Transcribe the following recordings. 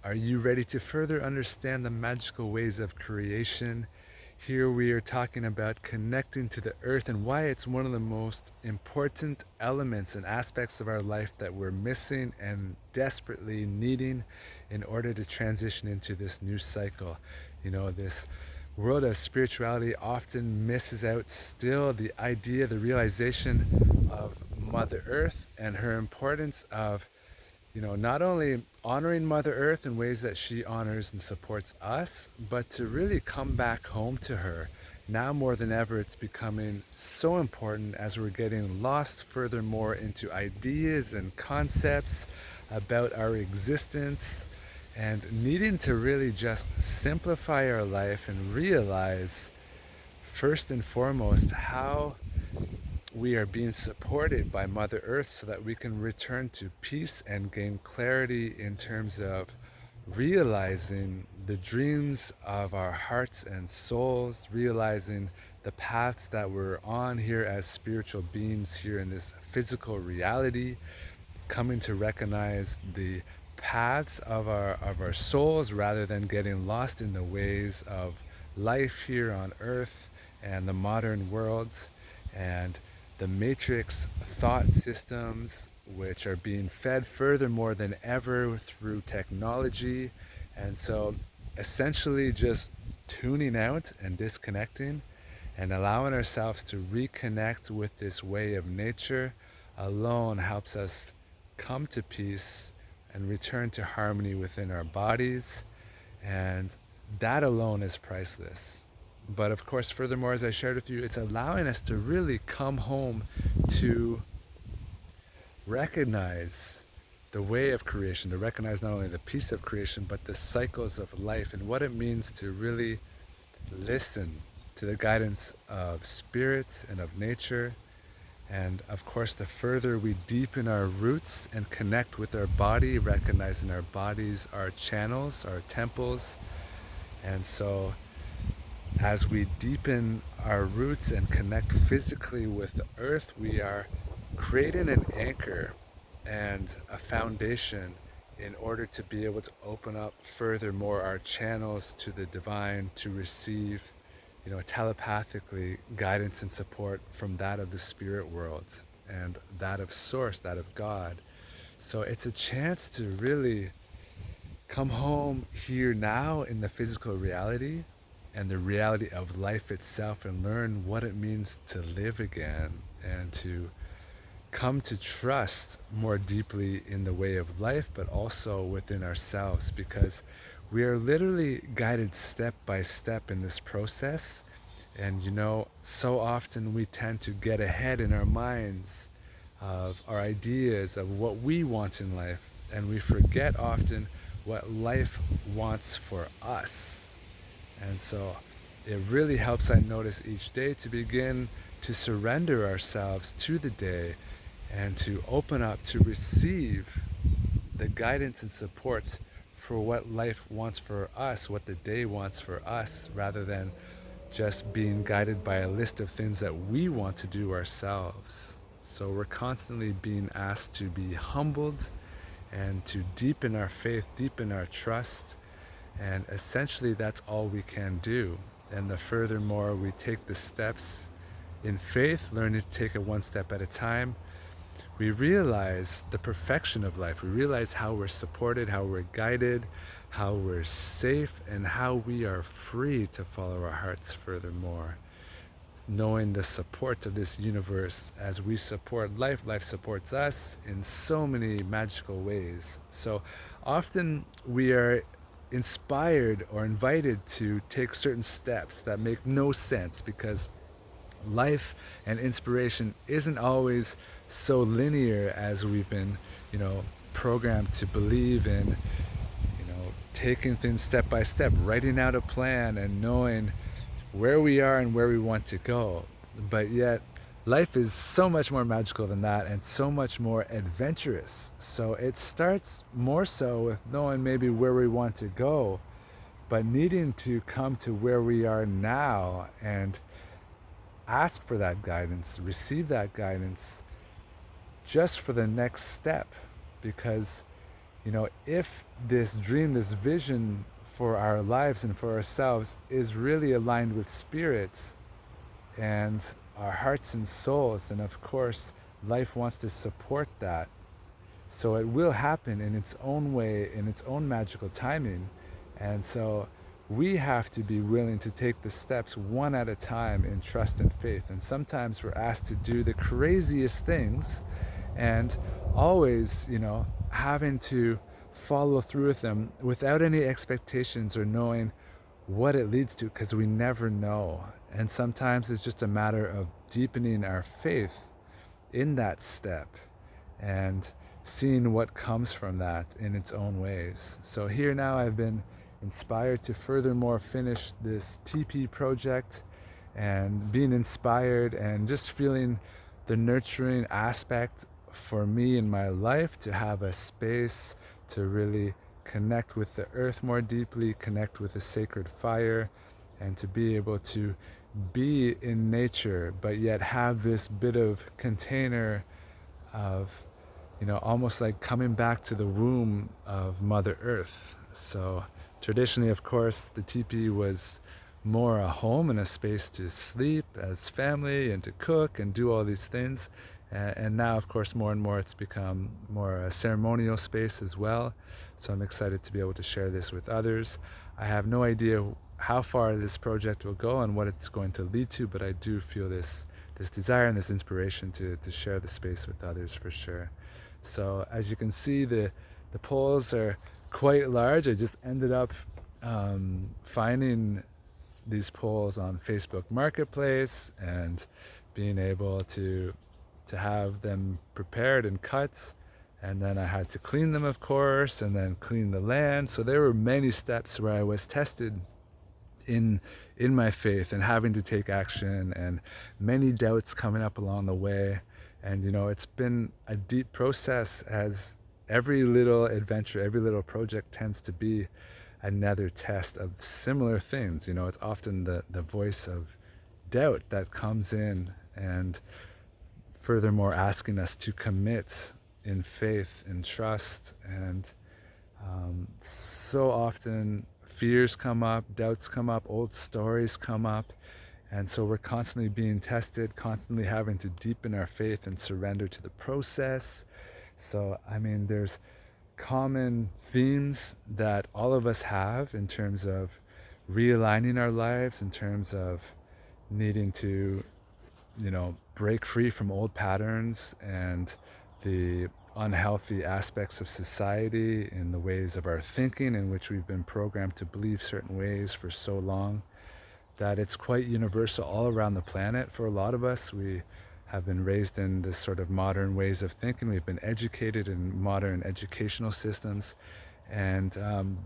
Are you ready to further understand the magical ways of creation? Here we are talking about connecting to the earth and why it's one of the most important elements and aspects of our life that we're missing and desperately needing in order to transition into this new cycle. This world of spirituality often misses out still the idea, the realization of Mother Earth and her importance of not only honoring Mother Earth in ways that she honors and supports us, but to really come back home to her. Now more than ever, it's becoming so important as we're getting lost furthermore into ideas and concepts about our existence and needing to really just simplify our life and realize, first and foremost, how we are being supported by Mother Earth so that we can return to peace and gain clarity in terms of realizing the dreams of our hearts and souls, realizing the paths that we're on here as spiritual beings here in this physical reality, coming to recognize the paths of our souls rather than getting lost in the ways of life here on earth and the modern world and the matrix thought systems which are being fed furthermore than ever through technology. And so essentially just tuning out and disconnecting and allowing ourselves to reconnect with this way of nature alone helps us come to peace and return to harmony within our bodies. And that alone is priceless. But of course, furthermore, as I shared with you, it's allowing us to really come home to recognize the way of creation, to recognize not only the peace of creation, but the cycles of life and what it means to really listen to the guidance of spirits and of nature. And of course, the further we deepen our roots and connect with our body, recognizing our bodies are channels, our temples. And so as we deepen our roots and connect physically with the earth, we are creating an anchor and a foundation in order to be able to open up furthermore our channels to the divine to receive, telepathically guidance and support from that of the spirit world and that of source, that of God. So it's a chance to really come home here now in the physical reality and the reality of life itself and learn what it means to live again and to come to trust more deeply in the way of life, but also within ourselves, because we are literally guided step by step in this process. And so often we tend to get ahead in our minds of our ideas of what we want in life, and we forget often what life wants for us. And so it really helps, I notice, each day to begin to surrender ourselves to the day and to open up to receive the guidance and support for what life wants for us, what the day wants for us, rather than just being guided by a list of things that we want to do ourselves. So we're constantly being asked to be humbled and to deepen our faith, deepen our trust. And essentially, that's all we can do. And the furthermore we take the steps in faith, learning to take it one step at a time, we realize the perfection of life. We realize how we're supported, how we're guided, how we're safe, and how we are free to follow our hearts furthermore. Knowing the support of this universe as we support life, life supports us in so many magical ways. So often we are inspired or invited to take certain steps that make no sense because life and inspiration isn't always so linear as we've been, programmed to believe in, taking things step by step, writing out a plan and knowing where we are and where we want to go. But yet, life is so much more magical than that and so much more adventurous. So it starts more so with knowing maybe where we want to go, but needing to come to where we are now and ask for that guidance, receive that guidance just for the next step. Because if this dream, this vision for our lives and for ourselves is really aligned with spirits and our hearts and souls, then of course life wants to support that. So it will happen in its own way, in its own magical timing. And so we have to be willing to take the steps one at a time in trust and faith. And sometimes we're asked to do the craziest things, and always, having to follow through with them without any expectations or knowing what it leads to, because we never know. And sometimes it's just a matter of deepening our faith in that step and seeing what comes from that in its own ways. So here now I've been inspired to furthermore finish this TP project, and being inspired and just feeling the nurturing aspect for me in my life to have a space to really connect with the earth more deeply, connect with the sacred fire, and to be able to be in nature but yet have this bit of container of, almost like coming back to the womb of Mother Earth. So traditionally, of course, the teepee was more a home and a space to sleep as family and to cook and do all these things. And now, of course, more and more it's become more a ceremonial space as well. So I'm excited to be able to share this with others. I have no idea how far this project will go and what it's going to lead to, but I do feel this desire and this inspiration to share the space with others for sure. So as you can see, the poles are quite large. I just ended up finding these poles on Facebook Marketplace and being able to have them prepared and cut, and then I had to clean them, of course, and then clean the land. So there were many steps where I was tested in my faith and having to take action, and many doubts coming up along the way. And it's been a deep process, as every little adventure, every little project tends to be another test of similar things. It's often the voice of doubt that comes in, and furthermore asking us to commit in faith and trust. And so often fears come up, doubts come up, old stories come up. And so we're constantly being tested, constantly having to deepen our faith and surrender to the process. So, there's common themes that all of us have in terms of realigning our lives, in terms of needing to, break free from old patterns and the unhealthy aspects of society in the ways of our thinking, in which we've been programmed to believe certain ways for so long, that it's quite universal all around the planet. For a lot of us, we have been raised in this sort of modern ways of thinking. We've been educated in modern educational systems, and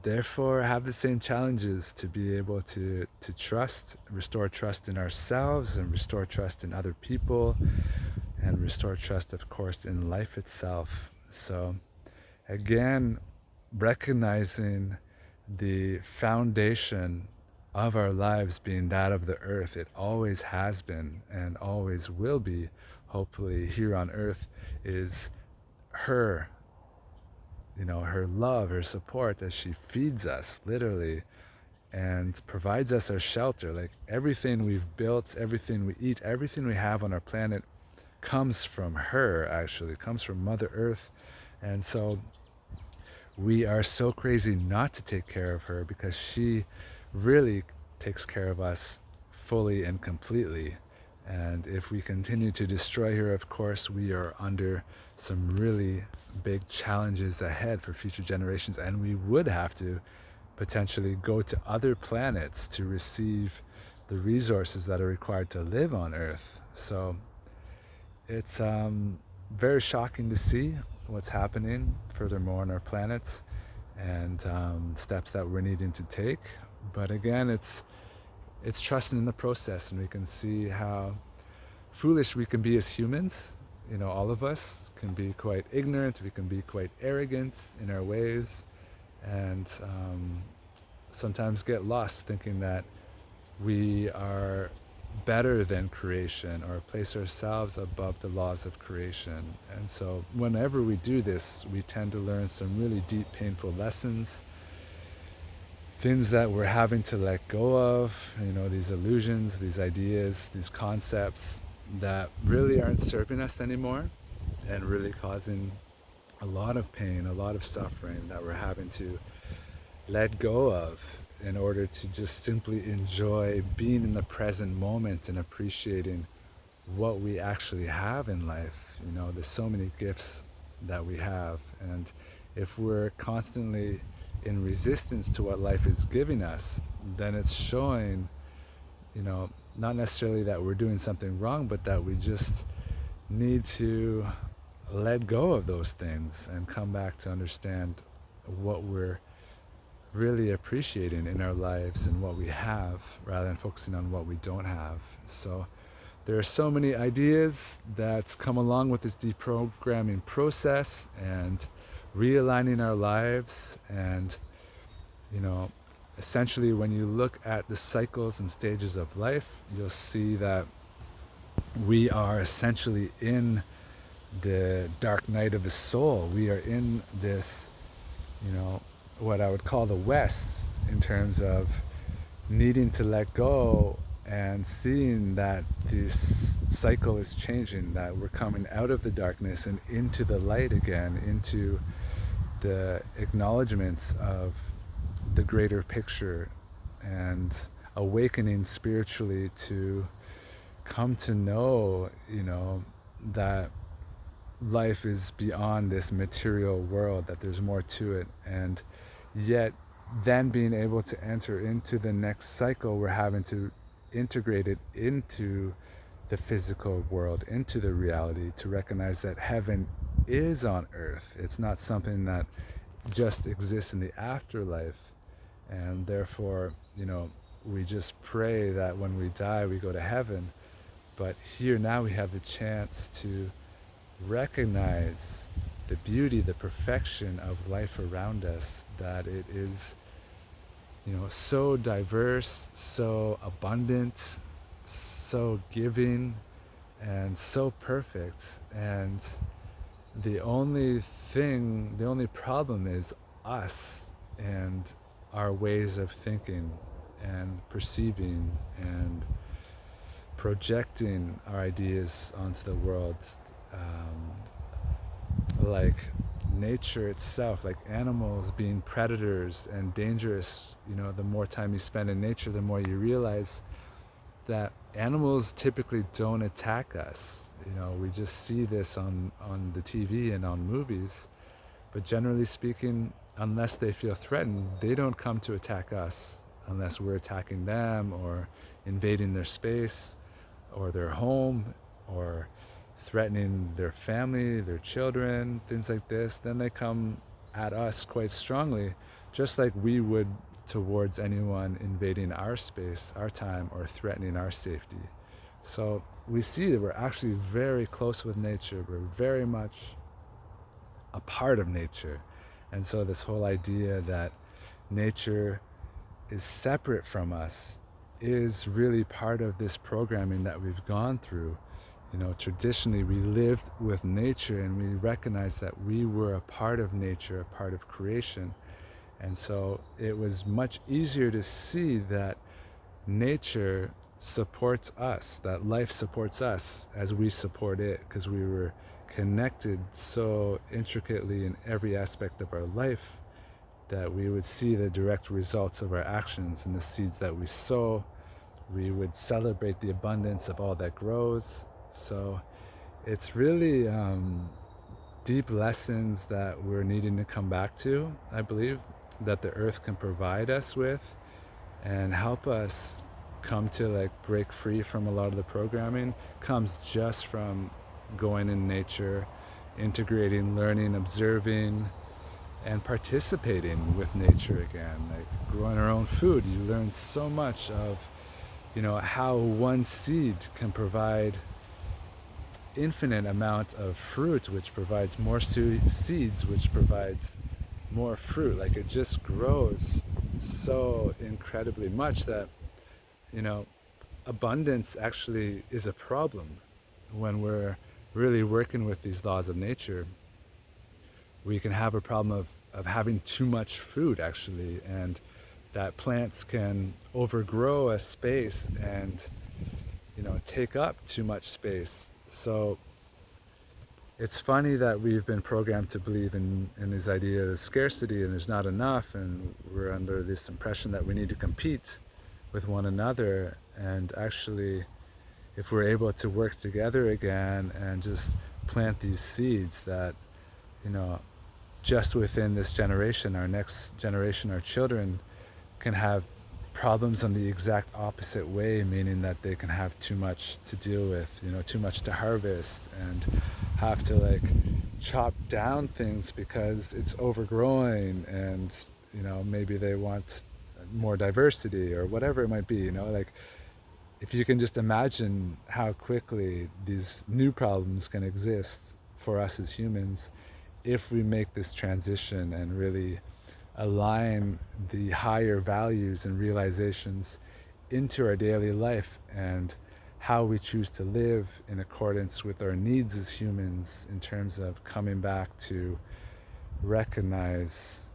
therefore have the same challenges to be able to trust, restore trust in ourselves, and restore trust in other people, and restore trust, of course, in life itself. So again, recognizing the foundation of our lives being that of the earth. It always has been and always will be, hopefully, here on earth, is her, her love, her support, as she feeds us literally and provides us our shelter. Like everything we've built, everything we eat, everything we have on our planet comes from her, actually, comes from Mother Earth. And so we are so crazy not to take care of her, because she really takes care of us fully and completely. And if we continue to destroy her, of course, we are under some really big challenges ahead for future generations, and we would have to potentially go to other planets to receive the resources that are required to live on Earth. So it's very shocking to see what's happening furthermore on our planets, and steps that we're needing to take. But again, it's trusting in the process, and we can see how foolish we can be as humans. All of us can be quite ignorant, we can be quite arrogant in our ways, and sometimes get lost thinking that we are better than creation or place ourselves above the laws of creation. And so whenever we do this, we tend to learn some really deep, painful lessons, things that we're having to let go of, these illusions, these ideas, these concepts that really aren't serving us anymore and really causing a lot of pain, a lot of suffering that we're having to let go of in order to just simply enjoy being in the present moment and appreciating what we actually have in life. There's so many gifts that we have, and if we're constantly in resistance to what life is giving us, then it's showing, not necessarily that we're doing something wrong, but that we just need to let go of those things and come back to understand what we're really appreciating in our lives and what we have, rather than focusing on what we don't have. So there are so many ideas that come along with this deprogramming process and realigning our lives. And essentially, when you look at the cycles and stages of life, you'll see that we are essentially in the dark night of the soul. We are in this, what I would call the West, in terms of needing to let go and seeing that this cycle is changing, that we're coming out of the darkness and into the light again, into the acknowledgements of the greater picture, and awakening spiritually to come to know, that life is beyond this material world, that there's more to it. And yet then being able to enter into the next cycle, we're having to integrate it into the physical world, into the reality, to recognize that heaven is on earth. It's not something that just exists in the afterlife. And therefore, we just pray that when we die, we go to heaven. But here now we have the chance to recognize the beauty, the perfection of life around us, that it is, so diverse, so abundant, so giving, and so perfect. And the only problem is us and our ways of thinking and perceiving and projecting our ideas onto the world. Like nature itself, like animals being predators and dangerous, the more time you spend in nature, the more you realize that animals typically don't attack us. We just see this on the TV and on movies, but generally speaking, unless they feel threatened, they don't come to attack us unless we're attacking them or invading their space or their home or threatening their family, their children, things like this. Then they come at us quite strongly, just like we would towards anyone invading our space, our time, or threatening our safety. So we see that we're actually very close with nature. We're very much a part of nature. And so this whole idea that nature is separate from us is really part of this programming that we've gone through. Traditionally we lived with nature, and we recognized that we were a part of nature, a part of creation. And so it was much easier to see that nature supports us, that life supports us as we support it, because we were connected so intricately in every aspect of our life that we would see the direct results of our actions and the seeds that we sow. We would celebrate the abundance of all that grows. So it's really deep lessons that we're needing to come back to, I believe, that the earth can provide us with and help us come to break free from a lot of the programming. Comes just from going in nature, integrating, learning, observing, and participating with nature again. Like growing our own food, you learn so much of how one seed can provide infinite amount of fruit, which provides more seeds, which provides more fruit. Like it just grows so incredibly much that abundance actually is a problem when we're really working with these laws of nature. We can have a problem of having too much food actually, and that plants can overgrow a space and take up too much space. So it's funny that we've been programmed to believe in this idea of scarcity and there's not enough, and we're under this impression that we need to compete with one another. And actually, if we're able to work together again and just plant these seeds that, you know, just within this generation, our next generation, our children, can have problems on the exact opposite way, meaning that they can have too much to deal with, too much to harvest, and have to like chop down things because it's overgrowing, and maybe they want more diversity or whatever it might be. Like, if you can just imagine how quickly these new problems can exist for us as humans if we make this transition and really align the higher values and realizations into our daily life, and how we choose to live in accordance with our needs as humans, in terms of coming back to recognize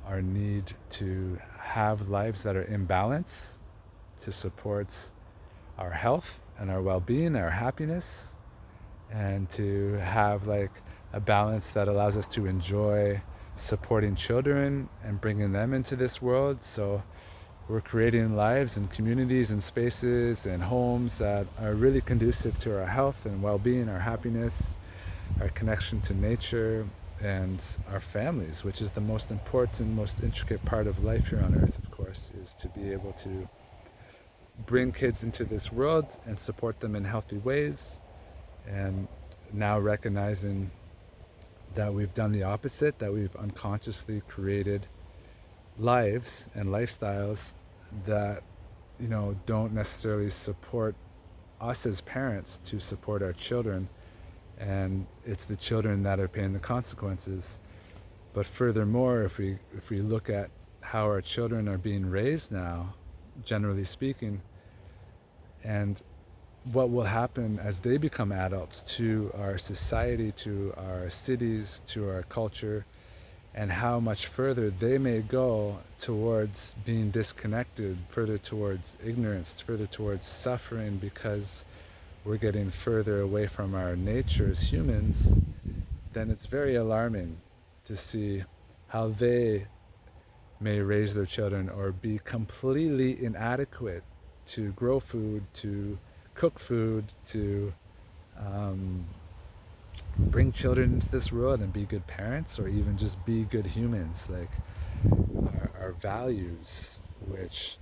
our need to have lives that are in balance to support our health and our well-being, our happiness, and to have like a balance that allows us to enjoy supporting children and bringing them into this world. So we're creating lives and communities and spaces and homes that are really conducive to our health and well-being, our happiness, our connection to nature, and our families, which is the most important, most intricate part of life here on earth, of course, is to be able to bring kids into this world and support them in healthy ways. And now recognizing that we've done the opposite, that we've unconsciously created lives and lifestyles that don't necessarily support us as parents to support our children, and it's the children that are paying the consequences. But furthermore, if we look at how our children are being raised now, generally speaking, and what will happen as they become adults to our society, to our cities, to our culture, and how much further they may go towards being disconnected, further towards ignorance, further towards suffering, because we're getting further away from our nature as humans, then it's very alarming to see how they may raise their children or be completely inadequate to grow food, to cook food, to bring children into this world and be good parents, or even just be good humans. Like, our values, which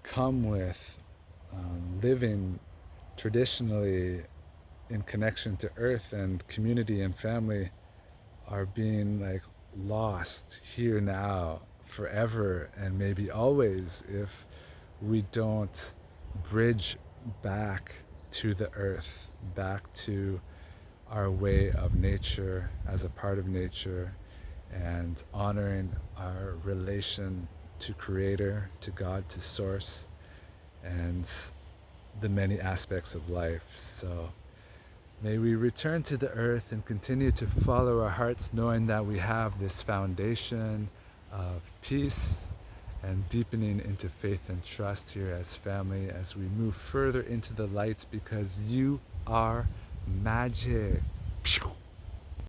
come with living traditionally in connection to earth and community and family, are being like lost here now forever, and maybe always, if we don't bridge back to the earth, back to our way of nature as a part of nature, and honoring our relation to Creator, to God, to Source, and the many aspects of life. So may we return to the earth and continue to follow our hearts, knowing that we have this foundation of peace and deepening into faith and trust here as family, as we move further into the light, because you are magic.